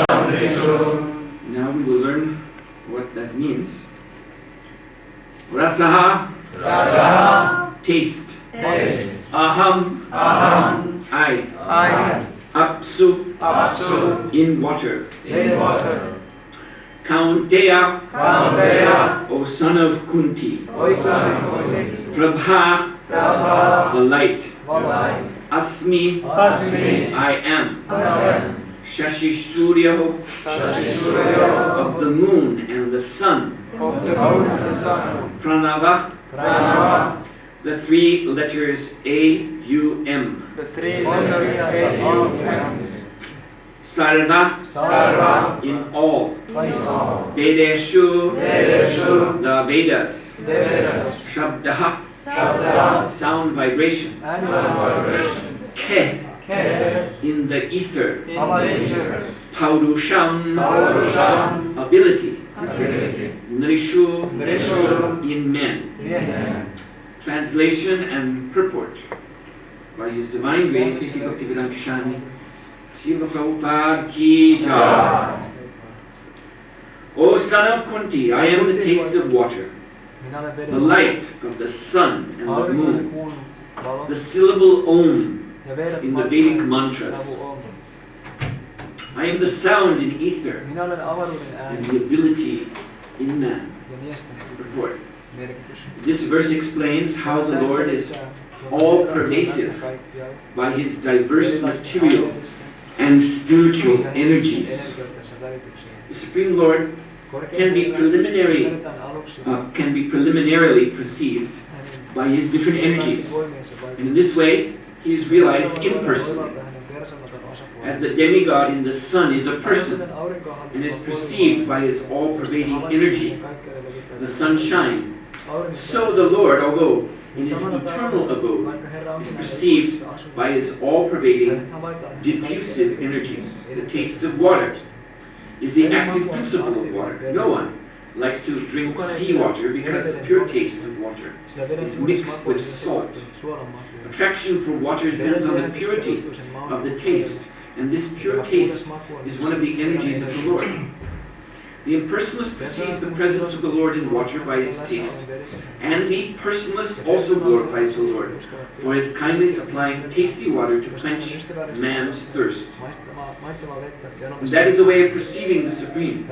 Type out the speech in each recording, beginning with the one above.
Now we will learn what that means. Rasaha, taste. Aham, I. Apsu, in water. Kaunteya, O son of Kunti. Prabha, the light. Asmi, I am. Shashi Surya, of the moon and the sun. Pranava, the three letters A-U-M. Sarva, in all. Vedeshu, the Vedas. Shabdaha, sound vibration. Ke, in the ether. Paurusham, ability. Nrishu, in men. Translation and purport by His Divine Grace, A.C. Bhaktivedanta Swami, Srila Prabhupada Ki Jai. O son of Kunti, I am the taste of water, the light of the sun and the moon, the syllable Om in the Vedic mantras. I am the sound in ether and the ability in man. Report. This verse explains how the Lord is all-pervasive by His diverse material and spiritual energies. The Supreme Lord can be preliminarily perceived by His different energies. And in this way, He is realized impersonally, as the demigod in the sun is a person and is perceived by His all-pervading energy, the sunshine. So the Lord, although in His eternal abode, is perceived by His all-pervading, diffusive energies. The taste of water is the active principle of water. No one likes to drink seawater because the pure taste of water is mixed with salt. Attraction for water depends on the purity of the taste, and this pure taste is one of the energies of the Lord. The impersonalist perceives the presence of the Lord in water by its taste, and the personalist also glorifies the Lord for His kindly supplying tasty water to quench man's thirst. And that is the way of perceiving the Supreme.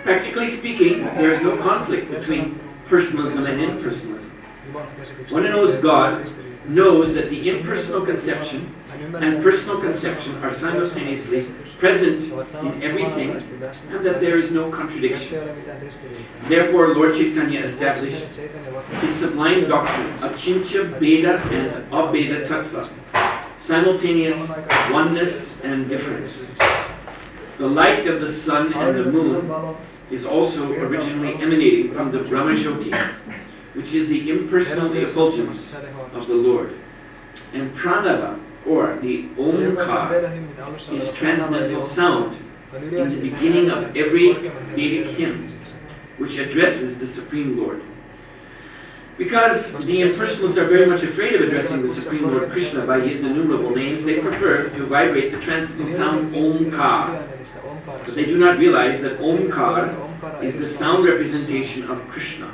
Practically speaking, there is no conflict between personalism and impersonalism. One who knows God knows that the impersonal conception and personal conception are simultaneously present in everything, and that there is no contradiction. Therefore, Lord Chaitanya established His sublime doctrine, Achintya, Veda, and Abheda Tattva, simultaneous oneness and difference. The light of the sun and the moon is also originally emanating from the Brahmajyoti, which is the impersonal effulgence of the Lord. And Pranava, or the Omkar, is transcendental sound in the beginning of every Vedic hymn, which addresses the Supreme Lord. Because the impersonalists are very much afraid of addressing the Supreme Lord Krishna by His innumerable names, they prefer to vibrate the transcendental sound Omkar. But they do not realize that Omkar is the sound representation of Krishna.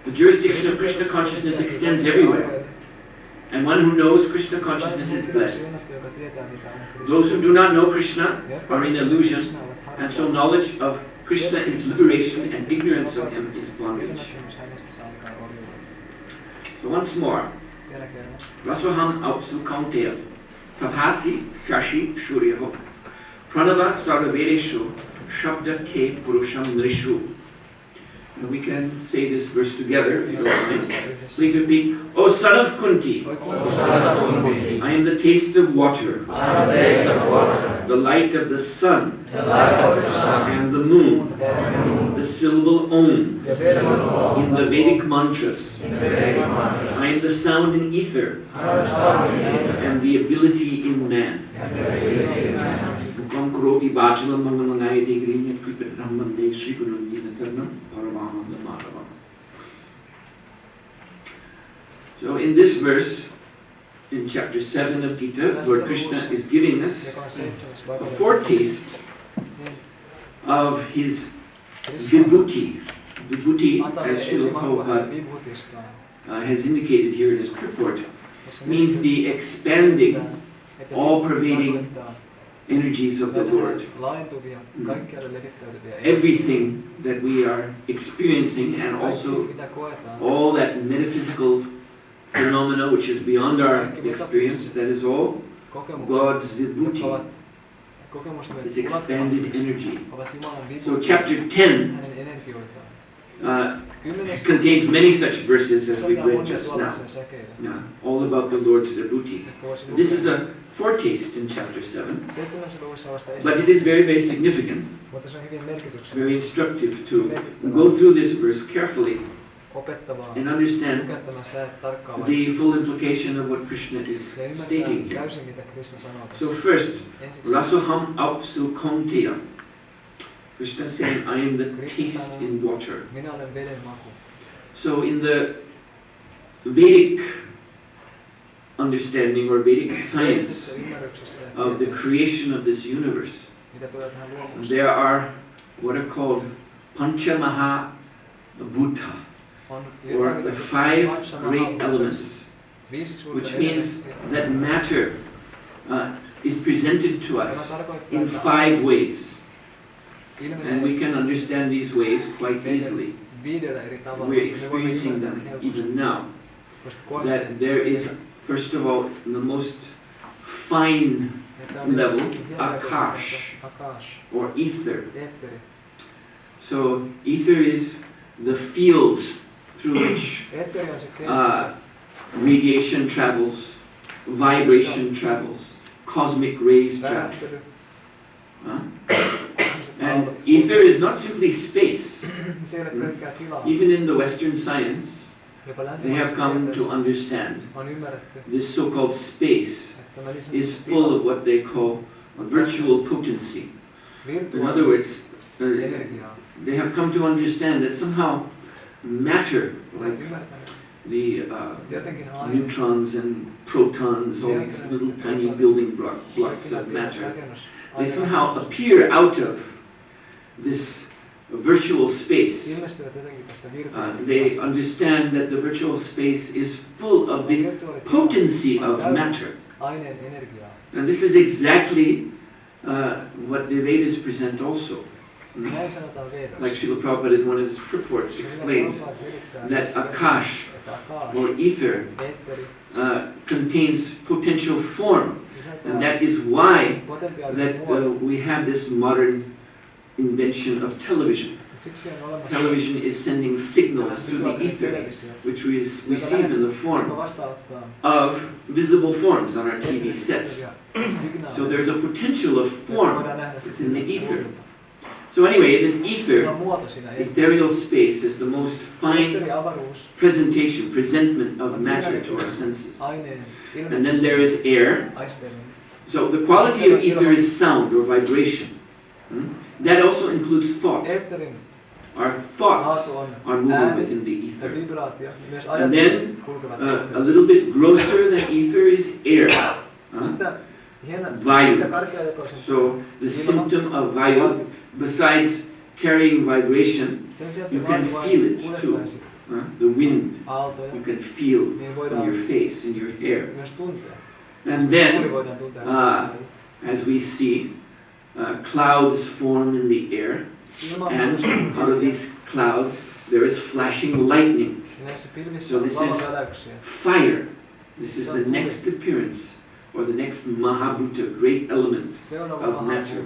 The jurisdiction of Krishna consciousness extends everywhere, and one who knows Krishna consciousness is blessed. Those who do not know Krishna are in illusion, and so knowledge of Krishna is liberation, and ignorance of Him is bondage. So once more, Rasoham Aupsu Kaunteya, Prabhasi Shashi Shuryaho, Pranava Sarvavedeshu, Shabda Ke Purusham Nrishu. And we can say this verse together, if you don't mind. Please repeat. O son of Kunti, I am the taste of water, the light of the sun, and the moon, the syllable Om, in the Vedic mantras. I am the sound in ether, and the ability in man. So in this verse, in chapter 7 of Gita, Lord Krishna is giving us a foretaste of his vibhuti. Vibhuti, as Srila Prabhupada has indicated here in his purport, means the expanding, all-pervading energies of the Lord. Everything that we are experiencing, and also all that metaphysical phenomena which is beyond our experience, that is all God's vibhuti, His expanded energy. So chapter 10 contains many such verses as we've read just now, all about the Lord's vibhuti. This is a foretaste in chapter 7, but it is very, very significant, very instructive to go through this verse carefully and understand the full implication of what Krishna is stating here. So first, Rasoham apsu kaunteya. Krishna is saying, I am the taste in water. So in the Vedic understanding or Vedic science of the creation of this universe, there are what are called Panchamaha Bhuta, or the 5 great elements, which means that matter is presented to us in 5 ways. And we can understand these ways quite easily. We're experiencing them even now. That there is, first of all, the most fine level, akash, or ether. So ether is the field through which radiation travels, vibration travels, cosmic rays travel. And ether is not simply space. Even in the Western science, they have come to understand this so-called space is full of what they call virtual potency. In other words, they have come to understand that somehow matter, like the neutrons and protons, all these little tiny building blocks of matter, they somehow appear out of this virtual space. They understand that the virtual space is full of the potency of matter. And this is exactly what the Vedas present also. Like Srila Prabhupada in one of his purports explains that Akash, or ether, contains potential form. And that is why that we have this modern invention of television. Television is sending signals through the ether, which we receive in the form of visible forms on our TV set. So there's a potential of form that's in the ether. So anyway, this ether, ethereal space, is the most fine presentation, presentment of matter to our senses. And then there is air. So the quality of ether is sound or vibration. That also includes thought. Our thoughts are moving within the ether. And then a little bit grosser than ether is air. Vayu. So the symptom of vayu, besides carrying vibration, you can feel it too. The wind, you can feel on your face, in your hair. And then, as we see, clouds form in the air, and out of these clouds there is flashing lightning. So this is fire. This is the next appearance, or the next Mahabhuta, great element of matter.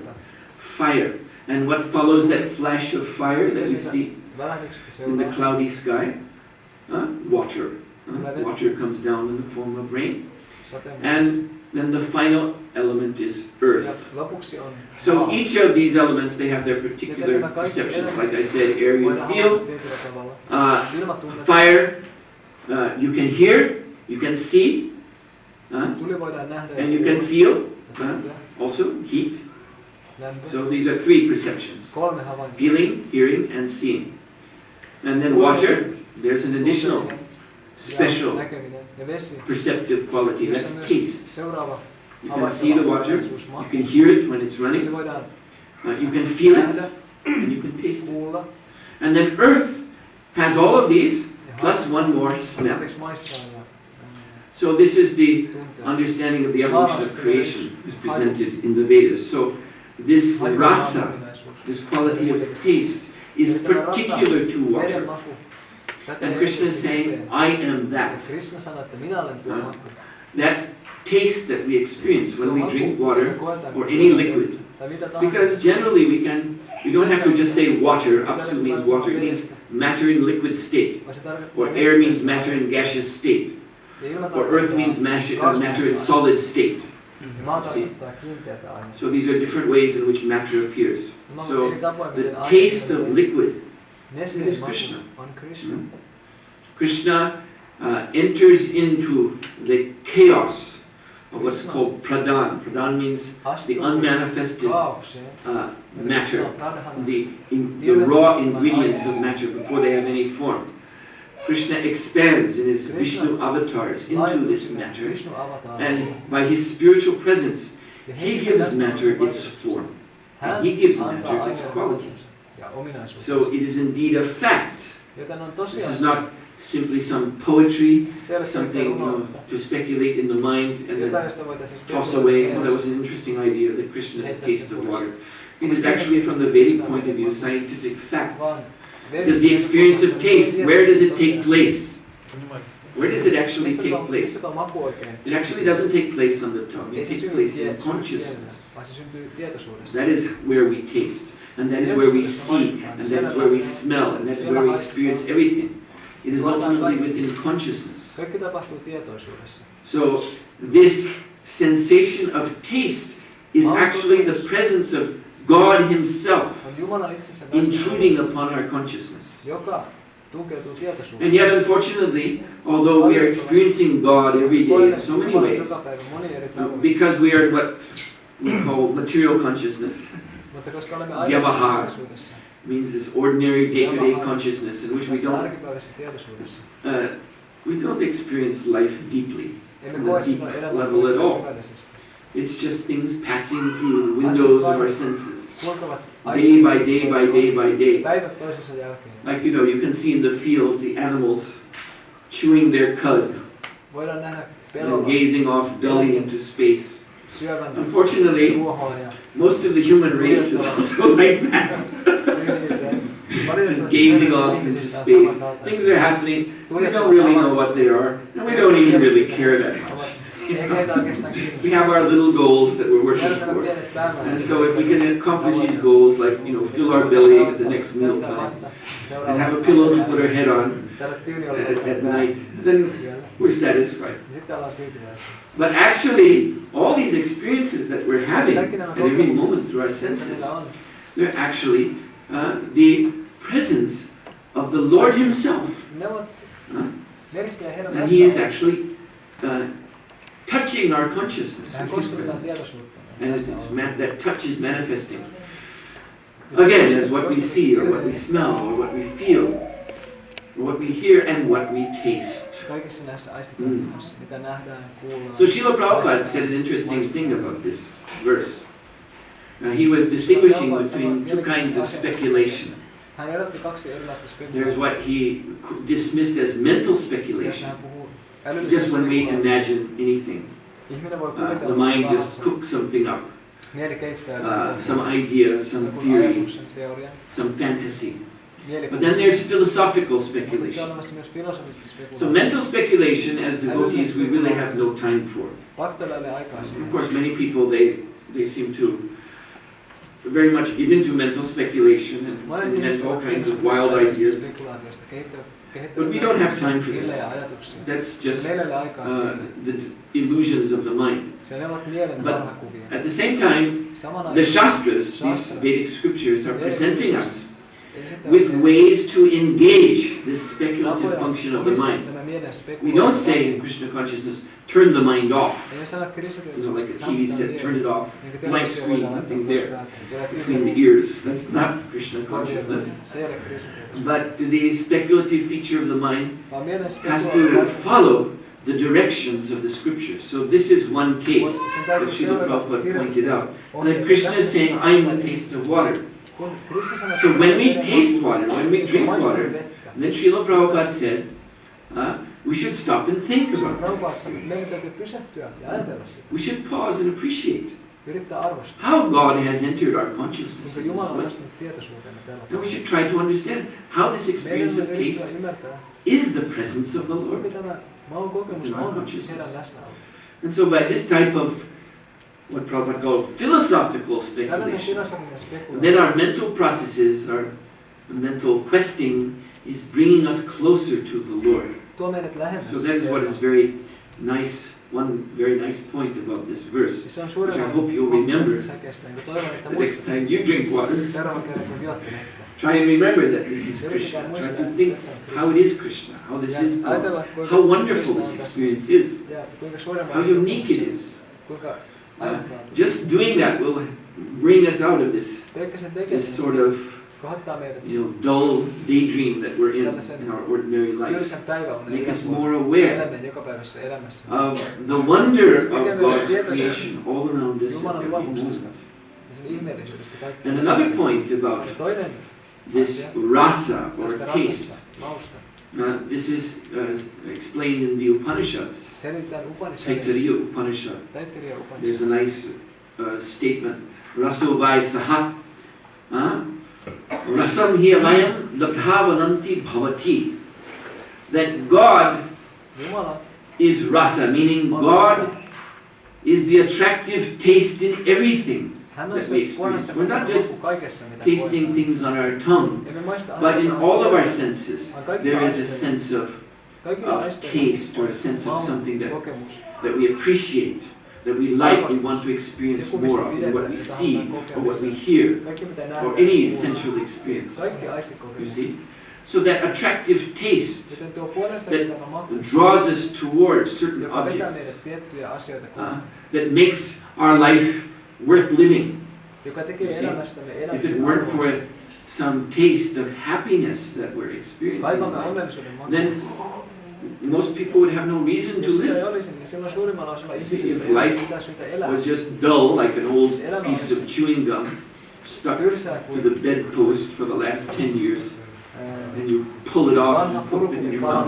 Fire. And what follows that flash of fire that we see in the cloudy sky? Water. Water comes down in the form of rain. And then the final element is earth. So each of these elements, they have their particular perceptions. Like I said, air you feel, fire you can hear, you can see, and you can feel, also heat. So these are 3 perceptions: feeling, hearing, and seeing. And then water, there's an additional special perceptive quality. That's taste. You can see the water, you can hear it when it's running, you can feel it, and you can taste it. And then earth has all of these, plus one more smell. So this is the understanding of the evolution of creation is presented in the Vedas. So this rasa, this quality of taste, is particular to water. And Krishna is saying, I am that. That taste that we experience when we drink water or any liquid. Because generally we don't have to just say water. Apsu means water. It means matter in liquid state. Or air means matter in gaseous state. Or earth means matter in solid state. See? So these are different ways in which matter appears. So the taste of liquid is Krishna. Krishna enters into the chaos of what's called pradhan. Pradhan means the unmanifested matter, the raw ingredients of matter before they have any form. Krishna expands in his Vishnu avatars into this matter, and by his spiritual presence, he gives matter its form. And he gives matter its quality. So it is indeed a fact. This is not simply some poetry, something to speculate in the mind and then toss away. Oh, that was an interesting idea that Krishna is a taste of water. It is actually, from the Vedic point of view, a scientific fact. Because the experience of taste, where does it take place? Where does it actually take place? It actually doesn't take place on the tongue. It takes place in consciousness. That is where we taste. And that is where we see. And that is where we smell. And that is where we experience everything. It is ultimately within consciousness. So this sensation of taste is actually the presence of God Himself intruding upon our consciousness. And yet, unfortunately, although we are experiencing God every day in so many ways, because we are what we call material consciousness, vyavahar, means this ordinary day-to-day consciousness in which we don't experience life deeply, on a deep level at all. It's just things passing through the windows of our senses, day by day by day by day. Like, you can see in the field the animals chewing their cud, and gazing off dully into space. Unfortunately, most of the human race is also like that. Just gazing off into space. Things are happening, we don't really know what they are, and we don't even really care that much. We have our little goals that we're working for. And so if we can accomplish these goals, like, fill our belly at the next meal time, and have a pillow to put our head on at night, then we're satisfied. But actually, all these experiences that we're having at every moment through our senses, they're actually the presence of the Lord Himself. And He is actually touching our consciousness with His presence. And that touch is manifesting. Again, as what we see, or what we smell, or what we feel, or what we hear, and what we taste. So Srila Prabhupada said an interesting thing about this verse. He was distinguishing between two kinds of speculation. There's what he dismissed as mental speculation, just when we imagine anything. The mind just cooks something up, some idea, some theory, some fantasy. But then there's philosophical speculation. So mental speculation, as devotees, we really have no time for. Of course, many people, they seem to very much get into mental speculation and invent all kinds of wild ideas. But we don't have time for this. That's just the illusions of the mind. But at the same time, the Shastras, these Vedic scriptures, are presenting us with ways to engage this speculative function of the mind. We don't say in Krishna consciousness, turn the mind off. You know, like a TV set, turn it off, blank screen, nothing there between the ears. That's not Krishna consciousness. But the speculative feature of the mind has to follow the directions of the scriptures. So this is one case that Srila Prabhupada pointed out. That Krishna is saying, I am the taste of water. So when we taste water, when we drink water, then Srila Prabhupada said, we should stop and think about this. We should pause and appreciate how God has entered our consciousness in this way. And we should try to understand how this experience of taste is the presence of the Lord in our consciousness. And so by this type of what Prabhupada called philosophical speculation, then our mental processes, our mental questing is bringing us closer to the Lord. So that is what is very nice, one very nice point about this verse, which I hope you'll remember the next time you drink water. Try and remember that this is Krishna. Try to think how it is Krishna, how this is God, how wonderful this experience is, how unique it is. Just doing that will bring us out of this sort of dull daydream that we're in our ordinary life. Make us more aware of the wonder of God's creation all around us at every moment. And another point about this rasa or taste, this is explained in the Upanishads. Taittiriya Upanishad. There's a nice statement. Raso vai saha. Rasam hi avayam labhavananti bhavati. That God is rasa, meaning God is the attractive taste in everything that we experience. We're not just tasting things on our tongue, but in all of our senses there is a sense of taste or a sense of something that we appreciate, that we like, we want to experience more of in what we see or what we hear or any sensual experience. You see? So that attractive taste that draws us towards certain objects, that makes our life worth living. You see? If it weren't for some taste of happiness that we're experiencing, then most people would have no reason to live. If life was just dull, like an old piece of chewing gum stuck to the bedpost for the last 10 years, and you pull it off and put it in your mouth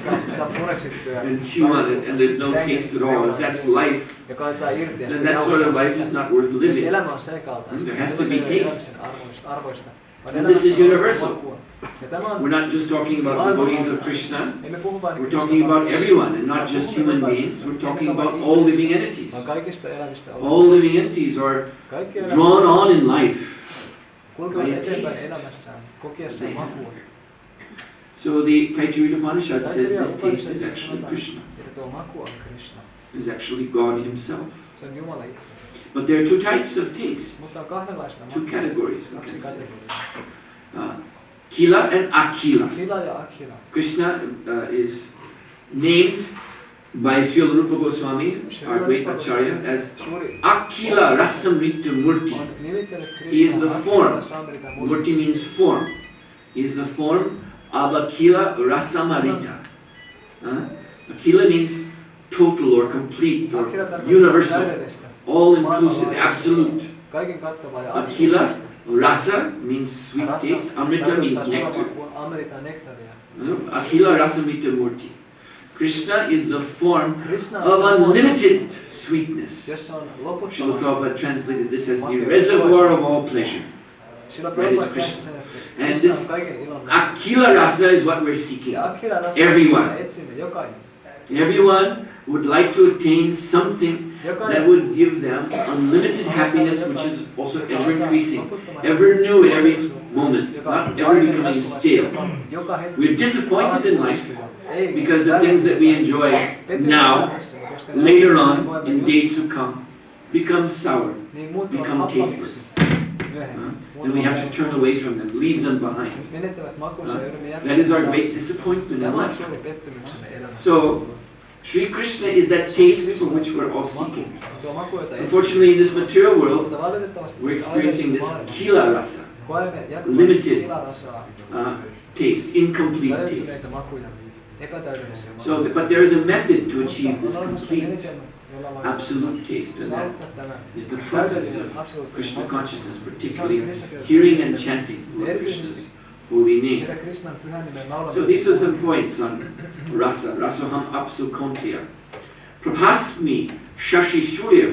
and chew on it, and there's no taste at all, if that's life, then that sort of life is not worth living. There has to be taste. And this is universal. We're not just talking about devotees of Krishna, we're talking about everyone, and not just human beings, we're talking about all living entities. All living entities are drawn on in life by a taste. So the Taittiriya Upanishad says this taste is actually Krishna. It is actually God Himself. But there are two types of taste, two categories we can say. Kila and Akila. Krishna is named by Srila Rupa Goswami, our great Acharya, as Akila Rasamrita Murti. He is the form. Murti means form. He is the form of Akila Rasamarita. Akila means total or complete or universal, all-inclusive, absolute. Akila Rasa means sweet taste, Amrita means nectar. Akila Rasamrita Murti. Krishna is the form of unlimited sweetness. Srila Prabhupada translated this as the reservoir of all pleasure. That is Krishna. And this Akila Rasa is what we're seeking. Everyone. Everyone would like to attain something that would give them unlimited happiness, which is also ever increasing, ever new at every moment, not ever becoming stale. We're disappointed in life because the things that we enjoy now, later on, in days to come, become sour, become tasteless. then we have to turn away from them, leave them behind. That is our great disappointment in life. So, Sri Krishna is that taste for which we're all seeking. Unfortunately, in this material world, we're experiencing this kila rasa, limited taste, incomplete taste. So, but there is a method to achieve this complete, absolute taste, and that is the process of Krishna consciousness, particularly hearing and chanting Lord Krishna's holy name. So these are some points on rasa, rasoham apsu kontiya. Prabhasmi shashi surya.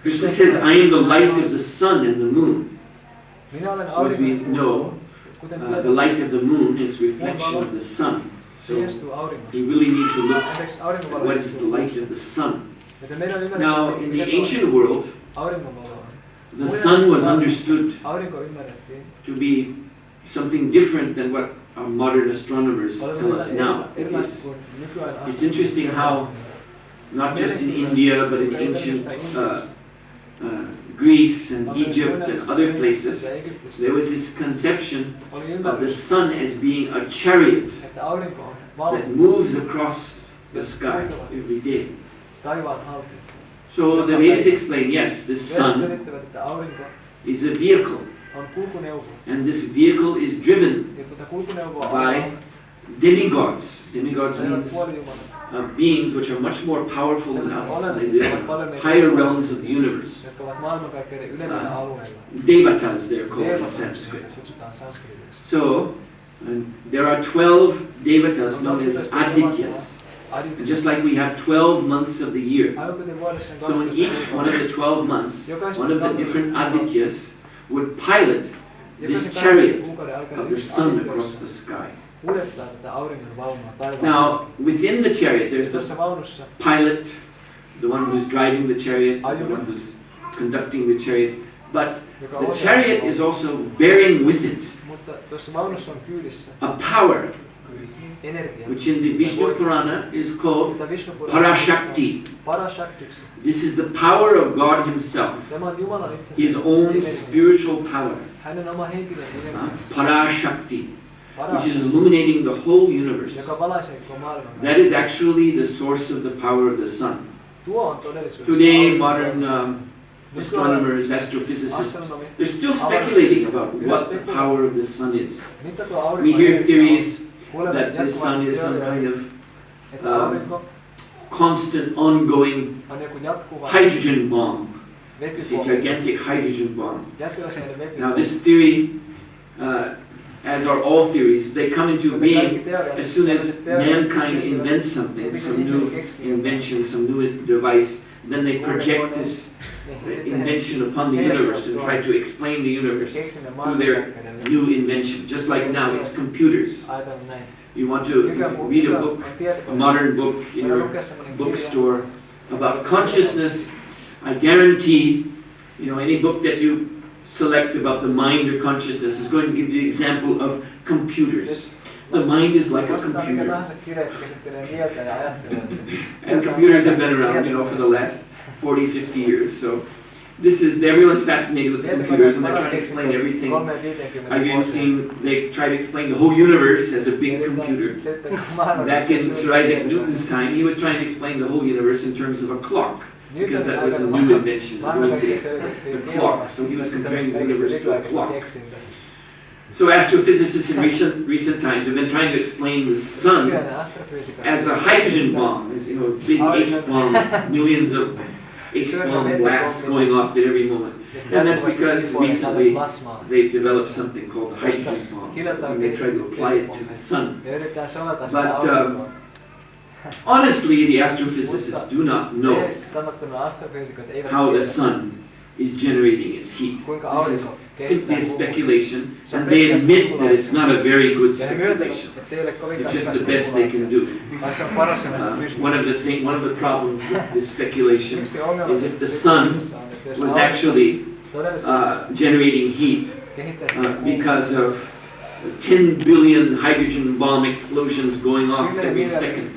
Krishna says, I am the light of the sun and the moon. So as we know, the light of the moon is reflection of the sun. So we really need to look at what is the light of the sun. Now, in the ancient world, the sun was understood to be something different than what our modern astronomers tell us now. It's interesting how, not just in India, but in ancient Greece and Egypt and other places, there was this conception of the sun as being a chariot that moves across the sky every day. So the Vedas explain, yes, this sun is a vehicle, and this vehicle is driven by demigods. Demigods means beings which are much more powerful than us. They live in higher realms of the universe. Devatas, they're called in Sanskrit. So, there are 12 devatas known as Adityas. And just like we have 12 months of the year, so in each one of the 12 months, one of the different Adityas would pilot this chariot of the sun across the sky. Now, within the chariot, there's the pilot, the one who's driving the chariot, the one who's conducting the chariot. But the chariot is also bearing with it a power, which in the Vishnu Purana is called Parashakti. This is the power of God Himself, His own spiritual power, Parashakti, which is illuminating the whole universe. That is actually the source of the power of the sun. Today, modern astronomers, astrophysicists, they're still speculating about what the power of the sun is. We hear theories that this sun is some kind of constant, ongoing hydrogen bomb. It's a gigantic hydrogen bomb. Now this theory, as are all theories, they come into being as soon as mankind invents something, some new invention, some new device, then they project this invention upon the universe and try to explain the universe through their new invention. Just like now, it's computers. You want to read a book, a modern book in your bookstore about consciousness, I guarantee, any book that you select about the mind or consciousness is going to give you an example of computers. The mind is like a computer. And computers have been around, for the last 40, 50 years. So everyone's fascinated with the computers, and they're trying to explain everything. I've even seen they try to explain the whole universe as a big computer. Back in Sir Isaac Newton's time, he was trying to explain the whole universe in terms of a clock, because that was a new invention in those days, the clock. So he was comparing the universe to a clock. So astrophysicists in recent times have been trying to explain the sun as a hydrogen bomb, as a big H-bomb, millions of H-bomb blasts going off at every moment. And that's because recently they've developed something called the hydrogen bomb, and they try to apply it to the sun. But honestly, the astrophysicists do not know how the sun is generating its heat. This is simply a speculation, and they admit that it's not a very good speculation. It's just the best they can do. One of the problems with this speculation is if the sun was actually generating heat because of 10 billion hydrogen bomb explosions going off every second,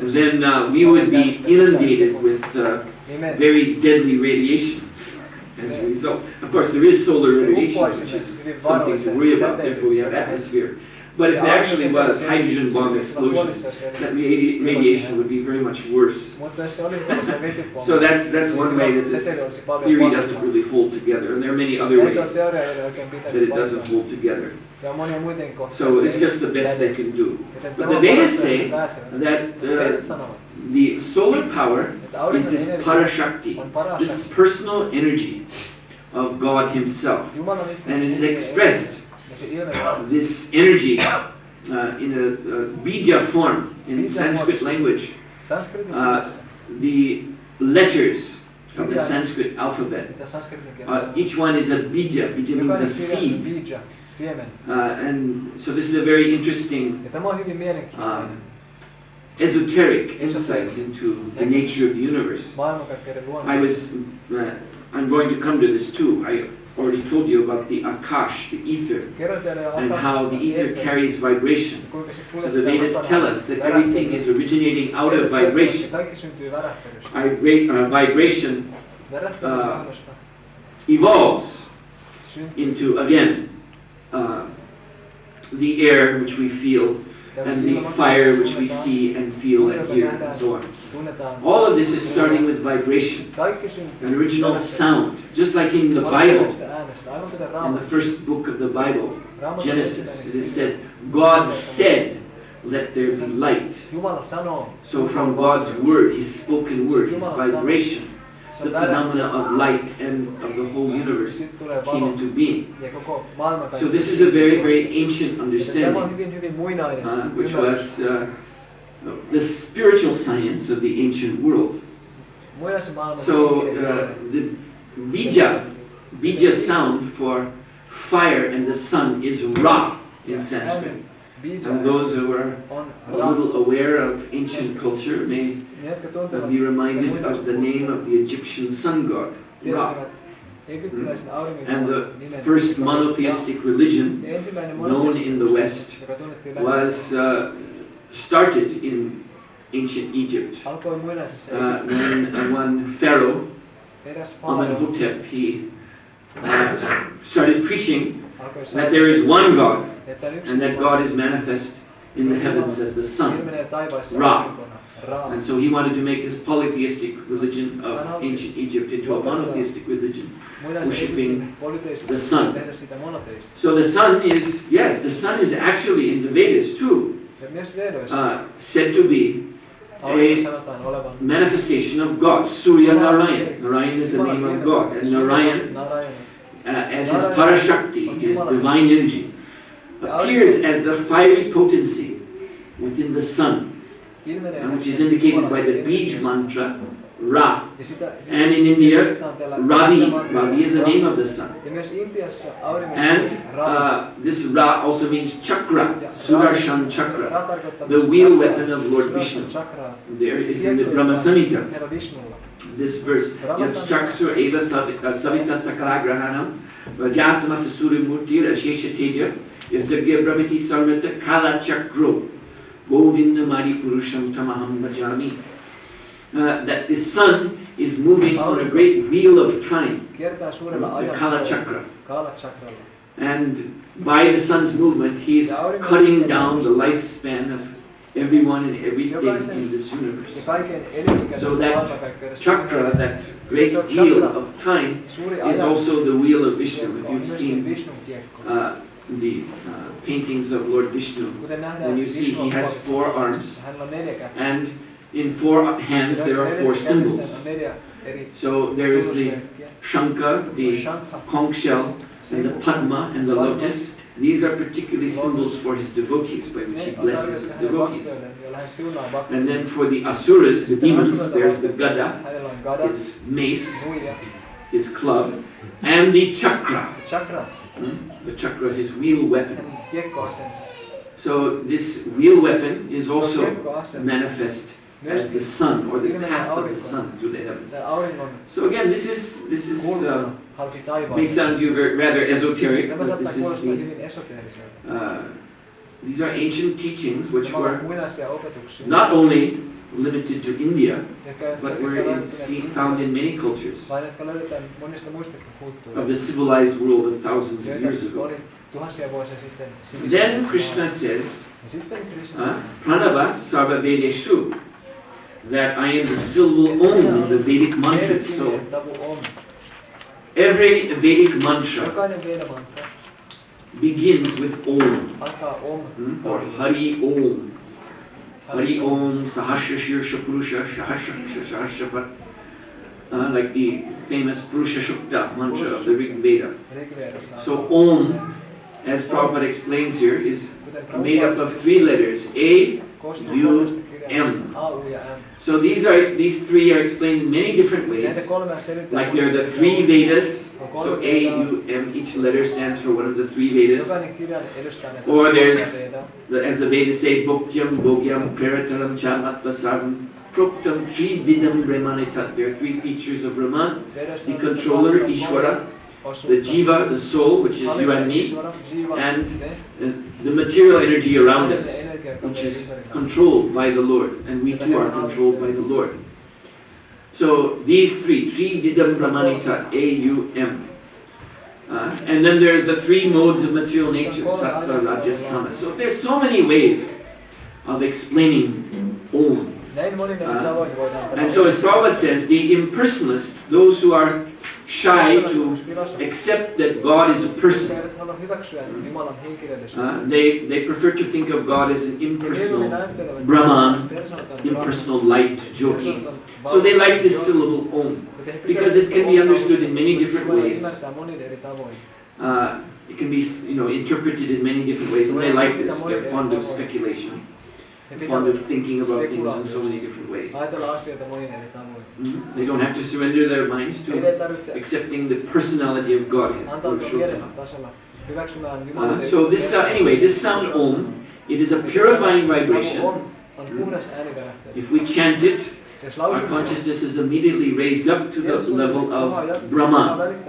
then we would be inundated with very deadly radiation. as a result. Of course, there is solar radiation, which is something to worry about, therefore we have atmosphere. But if there actually was hydrogen bomb explosion, that radiation would be very much worse. So that's one way that this theory doesn't really hold together, and there are many other ways that it doesn't hold together. So it's just the best they can do. But the Vedas say that the solar power is this parashakti, this personal energy of God Himself, and it is expressed this energy in a bija form in Sanskrit language. The letters of the Sanskrit alphabet, each one is a bija. Bija means a seed. And so this is a very interesting esoteric insight into the nature of the universe. I'm going to come to this too. I already told you about the akash, the ether, and how the ether carries vibration. So the Vedas tell us that everything is originating out of vibration. Vibration evolves into, again, the air which we feel, and the fire which we see and feel and hear, and so on. All of this is starting with vibration, an original sound. Just like in the Bible, in the first book of the Bible, Genesis, it is said, God said, let there be light. So from God's word, His spoken word, His vibration, the phenomena of light and of the whole universe came into being. So this is a very, very ancient understanding, which was the spiritual science of the ancient world. So the bija sound for fire and the sun is Ra in Sanskrit. And those who are a little aware of ancient culture may be reminded of the name of the Egyptian sun god, Ra. And the first monotheistic religion known in the West was started in ancient Egypt when one pharaoh, Amenhotep, he started preaching that there is one God, and that God is manifest in the heavens as the sun, Ra. And so he wanted to make this polytheistic religion of ancient Egypt into a monotheistic religion, worshipping the sun. So the sun is, yes, the sun is actually in the Vedas too, said to be a manifestation of God, Surya Narayan. Narayan is the name of God, and Narayan, as his parashakti, his divine energy, appears as the fiery potency within the sun, which is indicated by the Bij mantra, Ra. And in India, Ravi is the name of the sun. And this Ra also means chakra, Sudarshan chakra, the wheel weapon of Lord Vishnu. There is in the Brahma Samhita, this verse, Yas chaksur eva savita sakalagrahanam, vajasamasta surimurtir ashesha teja, Yas jagya brahmiti sarvata kala chakro, govinda mari purusham tamaham bhajami. That the sun is moving on a great wheel of time, the Kala Chakra. And by the sun's movement, he is cutting down the lifespan of everyone and everything in this universe. So that chakra, that great wheel of time, is also the wheel of Vishnu. If you've seen the paintings of Lord Vishnu, then you see he has 4 arms, and in 4 hands there are 4 symbols. So there is the Shankha, the conch shell, and the Padma, and the lotus. These are particularly symbols for his devotees, by which he blesses his devotees. And then for the Asuras, the demons, there's the Gada, his mace, his club, and the Chakra. The Chakra, his wheel weapon. So this wheel weapon is also manifest as the sun, or the path of the sun through the heavens. So again, this is may sound to you rather esoteric, but this is these are ancient teachings which were not only limited to India, but found in many cultures of the civilized world of thousands of years ago. Then Krishna says, Pranava Sarva Vedeshu, that I am the syllable Om of the Vedic mantras. So every Vedic mantra begins with Om, or Hari Om. Hari Om, Sahasra Shirsha Purusha, Sahasra like the famous Purusha Shukta mantra of the Rig Veda. So Om, as Prabhupada explains here, is made up of 3 letters, A, U, M. So these three are explained in many different ways. Like there are the 3 Vedas, so A, U, M, each letter stands for one of the 3 Vedas. Or there's, as the Vedas say, Bhoktyam, Bhogyam, Prarataram, Chamatvasaram, Proktam, Vidam, Brahmanitat. There are 3 features of Brahman: the controller, Ishvara, the Jiva, the soul, which is you and me, and the material energy around us, which is controlled by the Lord, and we too are controlled by the Lord. So these 3 Vidam Brahmanitat, A, U, M. And then there are the 3 modes of material nature, Sattva, Rajas, Tamas. So there's so many ways of explaining Om. And so as Prabhupada says, the impersonalists, those who are shy to accept that God is a person, they prefer to think of God as an impersonal Brahman, impersonal light, Jyoti. So they like this syllable Om, because it can be understood in many different ways. It can be interpreted in many different ways, and they like this. They're fond of speculation, fond of thinking about things in so many different ways. They don't have to surrender their minds to accepting the personality of Godhead. So this, anyway, this sound Om, it is a purifying vibration. If we chant it, our consciousness is immediately raised up to the level of Brahman.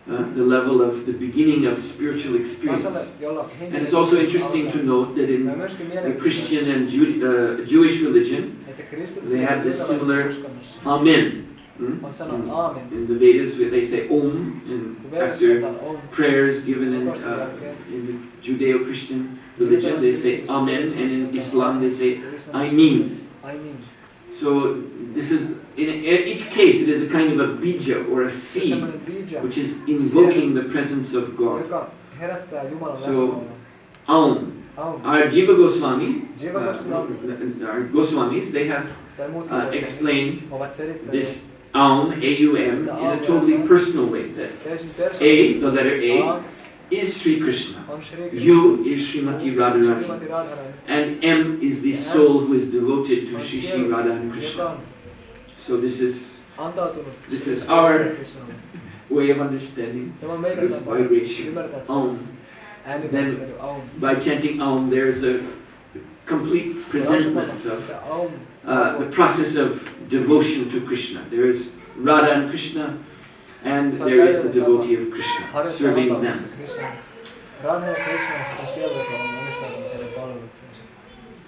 The level of the beginning of spiritual experience. And it's also interesting to note that in the Christian and Jewish religion, they have this similar Amen. In the Vedas, they say Om, and after prayers given in the Judeo-Christian religion, they say Amen, and in Islam they say I mean. So this is, in each case, it is a kind of a bija or a seed, which is invoking the presence of God. So, Aum. Our Jiva Goswami, our Goswamis, they have explained this Aum, A-U-M, in a totally personal way. That A, the letter A, is Sri Krishna. U is Srimati Radharani. And M is the soul who is devoted to Shri Shri Radha and Krishna. So this is our way of understanding this vibration, Om. Then by chanting Om, there's a complete presentment of the process of devotion to Krishna. There is Radha and Krishna, and there is the devotee of Krishna, serving them.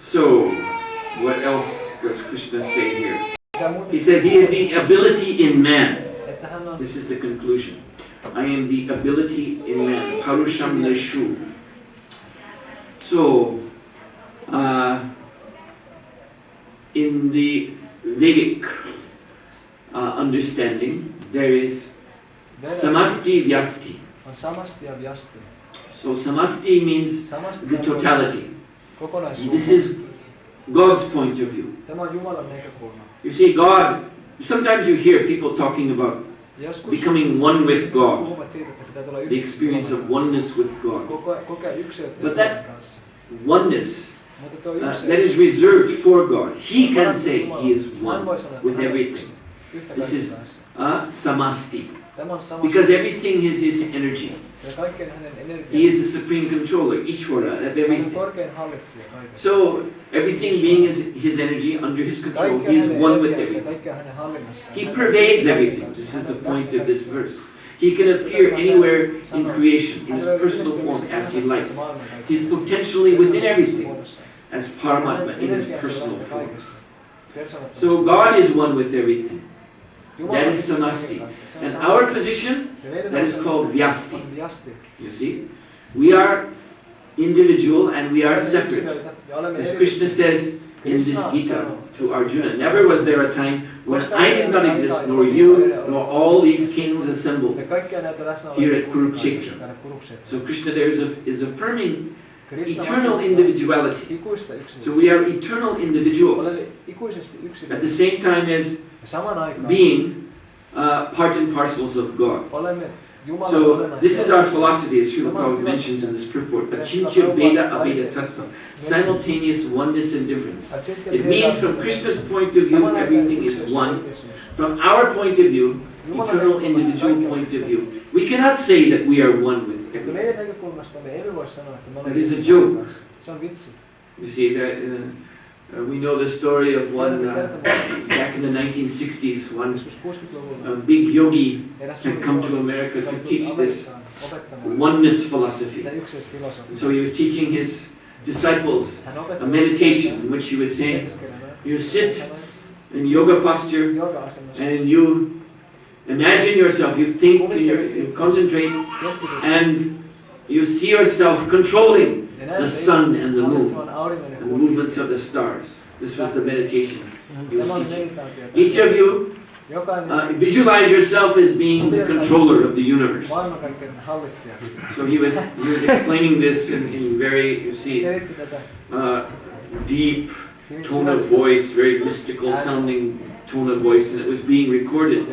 So, what else does Krishna say here? He says he is the ability in man. This is the conclusion. I am the ability in man. Parusham Leshu. So, in the Vedic understanding, there is Samasti Vyasti. So Samasti means the totality. This is God's point of view. You see, God, sometimes you hear people talking about becoming one with God, the experience of oneness with God. But that oneness, that is reserved for God. He can say He is one with everything. This is Samasti. Because everything is His energy. He is the supreme controller, Ishvara, of everything. So, everything being His energy, under His control, He is one with everything. He pervades everything. This is the point of this verse. He can appear anywhere in creation, in His personal form, as He likes. He is potentially within everything. as Paramatma in his personal form. So God is one with everything. That is samasti. And our position, that is called vyasti. You see? We are individual and we are separate. As Krishna says in this Gita to Arjuna, never was there a time when I did not exist, nor you, nor all these kings assembled here at Kurukshetra. So Krishna there is affirming eternal individuality. So we are eternal individuals, at the same time as being part and parcels of God. So this is our philosophy, as Srila Prabhupada mentions in this purport, Achincha Beda Abeda Tattva, simultaneous oneness and difference. It means from Krishna's point of view, everything is one. From our point of view, eternal individual point of view, we cannot say that we are one with everything. That is a joke. You see, that we know the story of one, back in the 1960s, one big yogi had come to America to teach this oneness philosophy. And so he was teaching his disciples a meditation in which he was saying, you sit in yoga posture and you imagine yourself, you think, you concentrate, and you see yourself controlling the sun and the moon and the movements of the stars. This was the meditation he was teaching. Each of you visualize yourself as being the controller of the universe. So he was explaining this in very, you see, deep tone of voice, very mystical sounding tone of voice, and it was being recorded.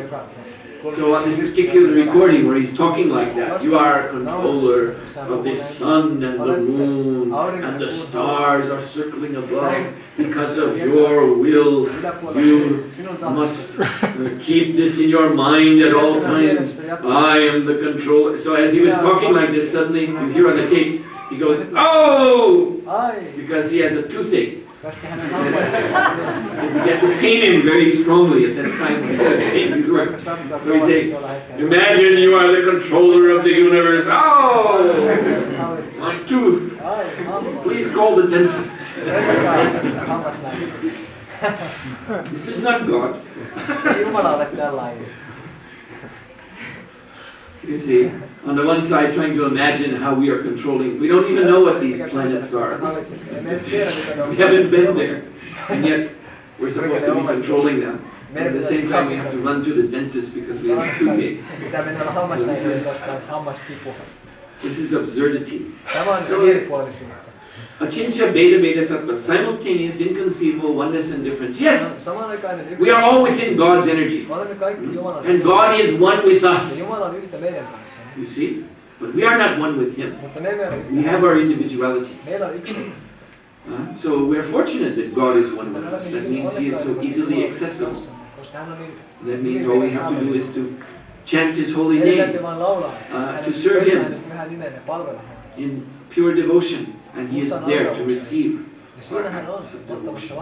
So on this particular recording where he's talking like that, you are a controller of the sun and the moon, and the stars are circling above. Because of your will, you must keep this in your mind at all times. I am the controller. So as he was talking like this, suddenly you hear on the tape, he goes, "Oh!" Because he has a toothache. It began to pain him very strongly at that time when he was saying these words. So he said, imagine you are the controller of the universe. Oh! My tooth. Please call the dentist. This is not God. You see, on the one side trying to imagine how we are controlling. We don't even know what these planets are. We haven't been there. And yet we're supposed to be controlling them. And at the same time we have to run to the dentist because we have a toothache. This is absurdity. So, Achincha Beda Beda Tattva, simultaneous, inconceivable oneness and difference. Yes, we are all within God's energy. And God is one with us. You see? But we are not one with Him. We have our individuality. So we are fortunate that God is one with us. That means He is so easily accessible. That means all we have to do is to chant His holy name, to serve Him in pure devotion. And He is there to receive our acts of devotion.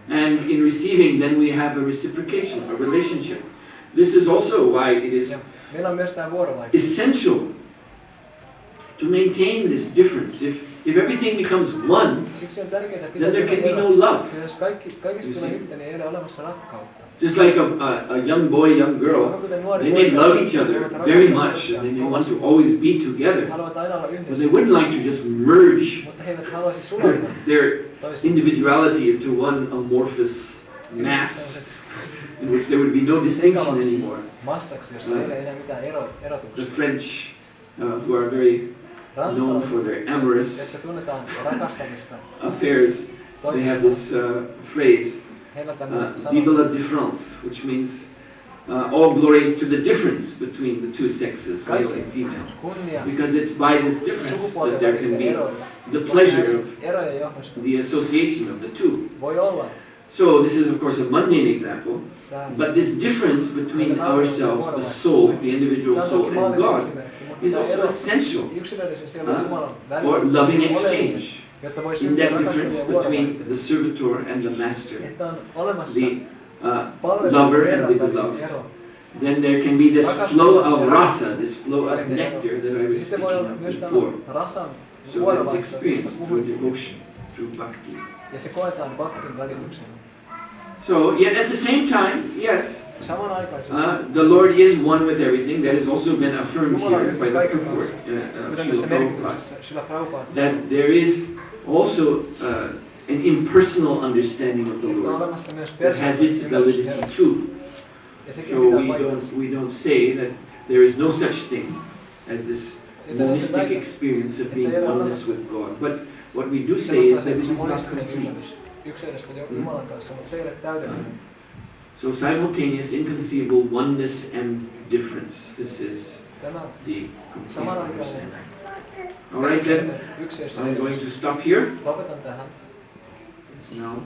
And in receiving, then we have a reciprocation, a relationship. This is also why it is essential to maintain this difference. If everything becomes one, then there can be no love. You see? Just like a young boy, young girl, they may love each other very much and they may want to always be together, but they wouldn't like to just merge their individuality into one amorphous mass in which there would be no distinction anymore. The French, who are very known for their amorous affairs, they have this phrase, vive la différence, which means all glories to the difference between the two sexes, male and female. Because it's by this difference that there can be the pleasure of the association of the two. So this is of course a mundane example, but this difference between ourselves, the soul, the individual soul, and God is also essential for loving exchange. In that difference between the servitor and the master, the lover and the beloved, then there can be this flow of rasa, this flow of nectar that I was speaking of before. So that it's experienced through devotion, through bhakti. Ja se koetaan bhaktin välityksellä. So, yet at the same time, yes, Samanaikaisesti the Lord is one with everything. That has also been affirmed here by the purport, Srila Prabhupada that there is also an impersonal understanding of the Lord that has its validity too. So we don't say that there is no such thing as this monistic experience of being oneness with God. But what we do say is that it is not complete. So simultaneous, inconceivable oneness and difference. This is the complete understanding. All right then, I'm going to stop here. It's now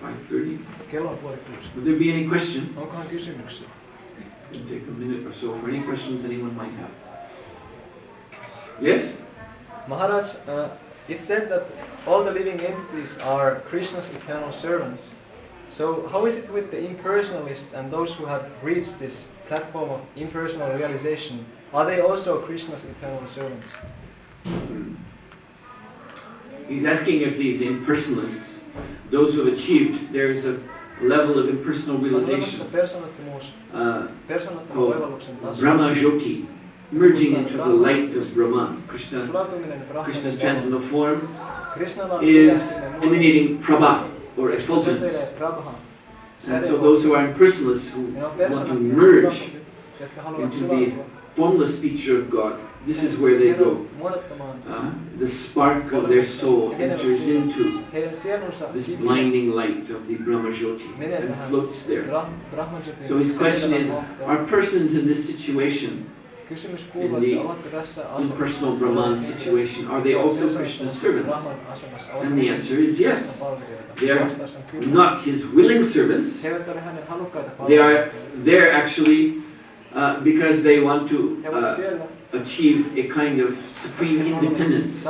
5:30. Would there be any question? It'll take a minute or so for any questions anyone might have. Yes? Maharaj, it said that all the living entities are Krishna's eternal servants. So how is it with the impersonalists and those who have reached this platform of impersonal realization? Are they also Krishna's eternal servants? He's asking if these impersonalists, those who have achieved, there is a level of impersonal realization called Brahma Jyoti, merging into the light of Brahman. Krishna's transcendental form is emanating Prabha, or effulgence. And so those who are impersonalists, who want to merge into the formless feature of God, this is where they go. The spark of their soul enters into this blinding light of the Brahma Jyoti and floats there. So his question is, are persons in this situation, in the impersonal Brahman situation, are they also Krishna's servants? And the answer is yes. They are not his willing servants. They are there actually because they want to achieve a kind of supreme independence.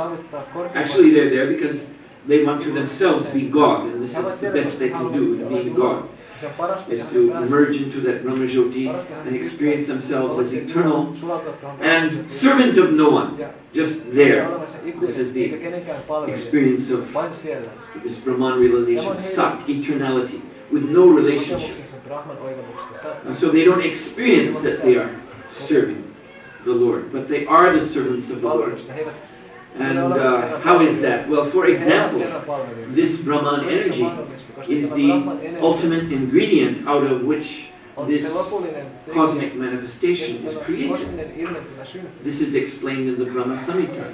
Actually, they're there because they want to themselves be God, and this is the best they can do, being God, is to merge into that Brahma Jyoti and experience themselves as eternal and servant of no one, just there. This is the experience of this Brahman realization, Sat, eternality, with no relationship. And so they don't experience that they are serving the Lord, but they are the servants of the Lord. And how is that? Well, for example, this Brahman energy is the ultimate ingredient out of which this cosmic manifestation is created. This is explained in the Brahma Samhita.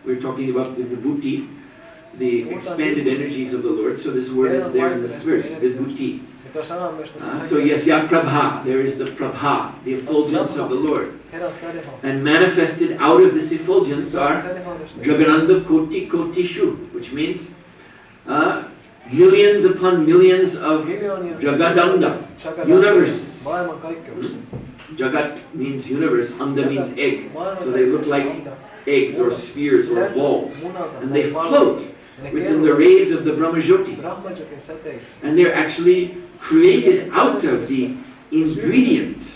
We're talking about the vibhuti, the expanded energies of the Lord. So this word is there in this verse, vibhuti. So yasya prabha, there is the prabha, the effulgence of the Lord. And manifested out of this effulgence are Jagananda Koti Kotishu, which means millions upon millions of Jagadanda, universes. Jagat means universe, Anda means egg. So they look like eggs or spheres or balls. And they float within the rays of the Brahma Jyoti. And they're actually created out of the ingredient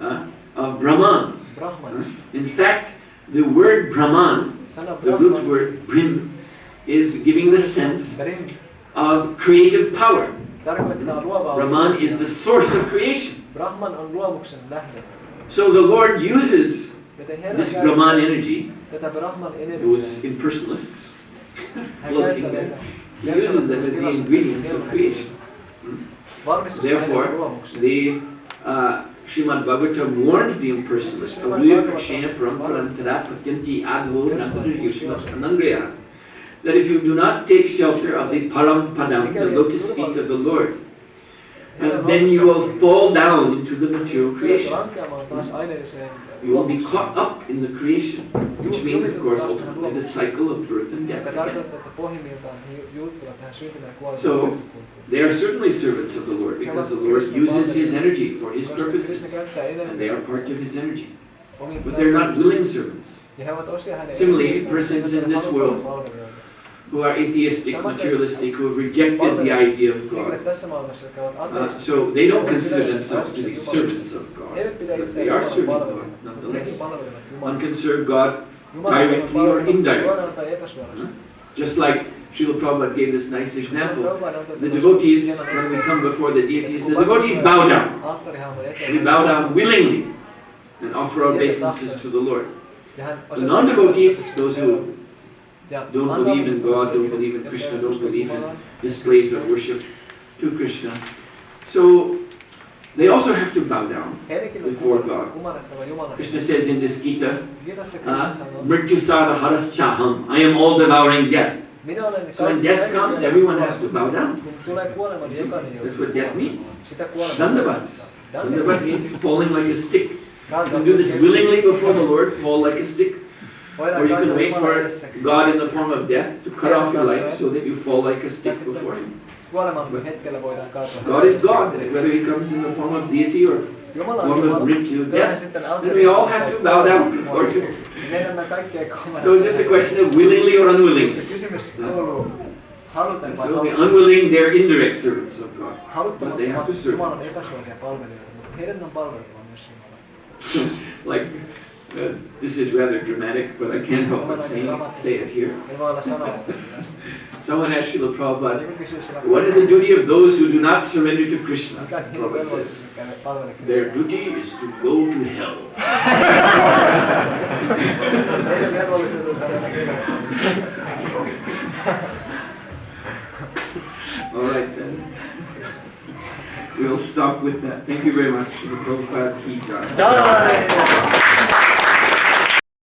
of Brahman. In fact, the word Brahman, the root word Brim, is giving the sense of creative power. Brahman is the source of creation. So the Lord uses this Brahman energy, those impersonalists, floating there, he uses them as the ingredients of creation. Therefore, the Srimad Bhagavatam warns the impersonalist that if you do not take shelter of the Parampadam, the lotus feet of the Lord, then you will fall down into the material creation. You will be caught up in the creation, which means, of course, ultimately the cycle of birth and death again. So, they are certainly servants of the Lord, because the Lord uses his energy for his purposes, and they are part of his energy. But they're not willing servants. Similarly, persons in this world, who are atheistic, materialistic, who have rejected the idea of God. So they don't consider themselves to be servants of God, but they are serving God nonetheless. One can serve God directly or indirectly. Just like Srila Prabhupada gave this nice example. The devotees, when we come before the deities, the devotees bow down. We bow down willingly and offer our obeisances to the Lord. The non-devotees, those who don't believe in God, don't believe in Krishna, don't believe in displays of worship to Krishna, so they also have to bow down before God. Krishna says in this Gita, Mrityusara haras chaham, I am all-devouring death. So when death comes, everyone has to bow down. That's what death means. Dandavats. Dandavats means falling like a stick. You can do this willingly before the Lord, fall like a stick. Or you can wait for God in the form of death to cut off your life so that you fall like a stick before Him. God is God, whether He comes in the form of deity or form of Mrityu, death. And we all have to bow down before Him. So it's just a question of willingly or unwillingly. And so the unwilling, they're indirect servants of God, but they have to serve. Like, this is rather dramatic, but I can't help but say it here. Someone asked Srila Prabhupada, what is the duty of those who do not surrender to Krishna? Prabhupada says, their duty is to go to hell. All right then. We'll stop with that. Thank you very much. Srila Prabhupada ki jai.